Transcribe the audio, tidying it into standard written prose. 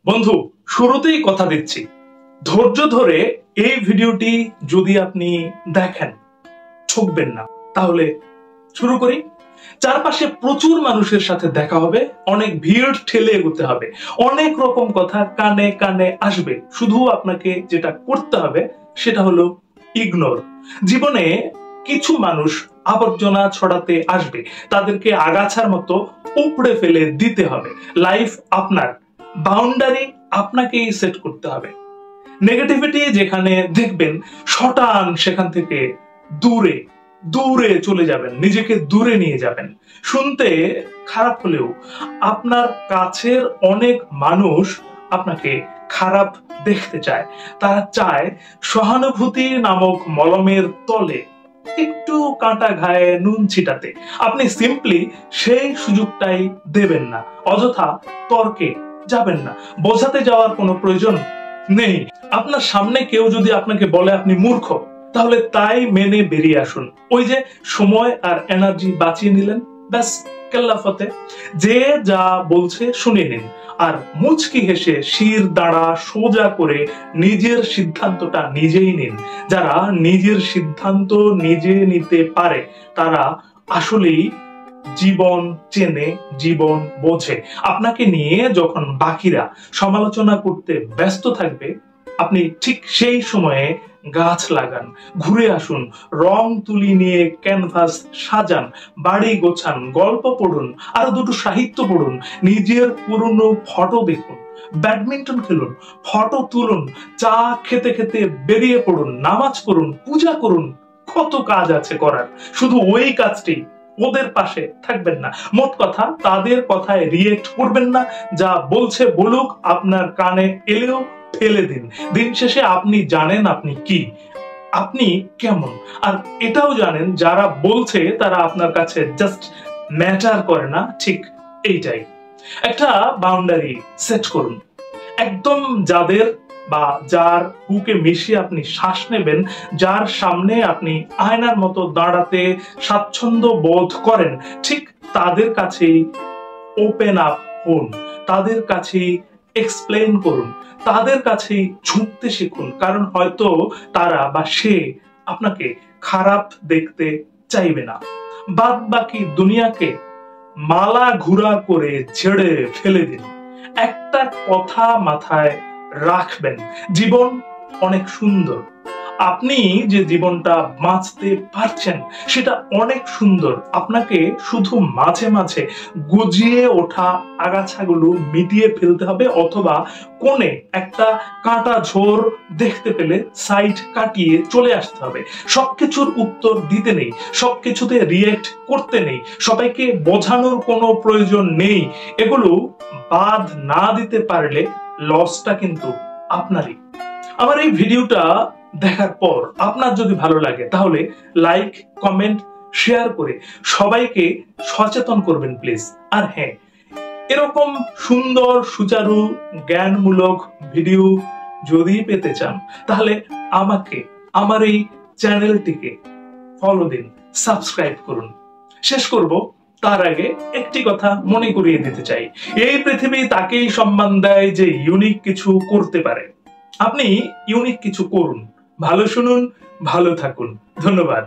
বন্ধু, শুরুতেই কথা দিচ্ছি, ধৈর্য ধরে এই ভিডিওটি যদি আপনি দেখেন, ঠকবেন না। তাহলে শুরু করি। চারপাশে প্রচুর মানুষের সাথে দেখা হবে, অনেক ভিড় ঠেলে এগোতে হবে, অনেক রকম কথা কানে কানে আসবে। শুধু আপনাকে যেটা করতে হবে সেটা হলো ইগনোর। জীবনে কিছু মানুষ আবর্জনা ছড়াতে আসবে, তাদেরকে আগাছার মতো উপড়ে ফেলে দিতে হবে। লাইফ আপনার, বাউন্ডারি আপনাকেই সেট করতে হবে। নেগেটিভিটি যেখানে দেখবেন শটান সেখান থেকে দূরে দূরে চলে যাবেন, নিজেকে দূরে নিয়ে যাবেন। শুনতে খারাপ হলেও আপনার কাছের অনেক মানুষ আপনাকে খারাপ দেখতে চায়। তারা চায় সহানুভূতি নামক মলমের তলে একটু কাঁটা ঘায়ে নুন ছিটাতে। আপনি সিম্পলি সেই সুযোগটাই দেবেন না, অযথা তর্কে যাবেন না, বোঝাতে যাওয়ার কোনো প্রয়োজন নেই। আপনার সামনে কেউ যদি আপনাকে বলে আপনি মূর্খ, তাহলে তাই মেনে বেরিয়ে আসুন। ওই যে সময় আর এনার্জি বাঁচিয়ে নিলেন, ব্যাস কেল্লাফতে। যে যা বলছে শুনে নিন, আর মুচকি হেসে শির দাঁড়া সোজা করে নিজের সিদ্ধান্তটা নিজেই নিন। যারা নিজের সিদ্ধান্ত নিজে নিতে পারে তারা আসলেই জীবন চেনে, জীবন বোঝে। আপনাকে নিয়ে যখন বাকিরা সমালোচনা করতে ব্যস্ত থাকবে, আপনি ঠিক সেই সময়ে গাছ লাগান, ঘুরে আসুন, রং তুলি নিয়ে ক্যানভাস সাজান, বাড়ি গোছান, গল্প পড়ুন, আরো দুটো সাহিত্য পড়ুন, নিজের পুরনো ফটো দেখুন, ব্যাডমিন্টন খেলুন, ফটো তুলুন, চা খেতে খেতে বেরিয়ে পড়ুন, নামাজ পড়ুন, পূজা করুন। কত কাজ আছে করার, শুধু ওই কাজটি। ওদের পাশে থাকবেন না। মোট কথা, তাদের কথায় রিয়েক্ট করবেন না। যা বলছে বলুক, আপনার কানে এলেও ফেলে দিন। দিন শেষে আপনি জানেন আপনি কি, আপনি কেমন, আর এটাও জানেন যারা বলছে তারা আপনার কাছে জাস্ট ম্যাটার করে না। ঠিক এইটাই। একটা বাউন্ডারি সেট করুন। একদম যাদের বা যার বুকে মিশিয়ে আপনি শ্বাস নেবেন, যার সামনে আপনি আয়নার মতো দাঁড়াতে স্বাচ্ছন্দ্য বোধ করেন, ঠিক তাদের কাছেই ওপেন আপ হন, তাদের কাছেই এক্সপ্লেন করুন, তাদের কাছেই ঝুঁকতে শিখুন। কারণ হয়তো তারা বা সে আপনাকে খারাপ দেখতে চাইবে না। বাদ বাকি দুনিয়াকে মালা ঘুরা করে ছেড়ে ফেলে দিন। একটা কথা মাথায় রাখবেন, জীবন অনেক সুন্দর। আপনি যে জীবনটা বাঁচতে পারছেন সেটা অনেক সুন্দর। আপনাকে শুধু মাঝে মাঝে গজিয়ে ওঠা আগাছাগুলো মিটিয়ে ফেলতে হবে, অথবা কোণে একটা কাঁটা ঝোড় দেখতে পেলে সাইড কাটিয়ে চলে আসতে হবে। সবকিছুর উত্তর দিতে নেই, সবকিছুতে রিয়েক্ট করতে নেই, সবাইকে বোঝানোর কোনো প্রয়োজন নেই। এগুলো বাদ না দিতে পারলে লসটা কিন্তু আপনারই। আমার এই ভিডিওটা দেখার পর আপনার যদি ভালো লাগে তাহলে লাইক, কমেন্ট, শেয়ার করে সবাইকে সচেতন করবেন প্লিজ। আর হ্যাঁ, এরকম সুন্দর সুচারু জ্ঞানমূলক ভিডিও যদি পেতে চান তাহলে আমাকে, আমার এই চ্যানেলটিকে ফলো দিন, সাবস্ক্রাইব করুন। শেষ করব তার আগে একটি কথা মনে করিয়ে দিতে চাই। এই পৃথিবী তাকেই সম্মান দেয় যে ইউনিক কিছু করতে পারে। আপনি ইউনিক কিছু করুন, ভালো শুনুন, ভালো থাকুন। ধন্যবাদ।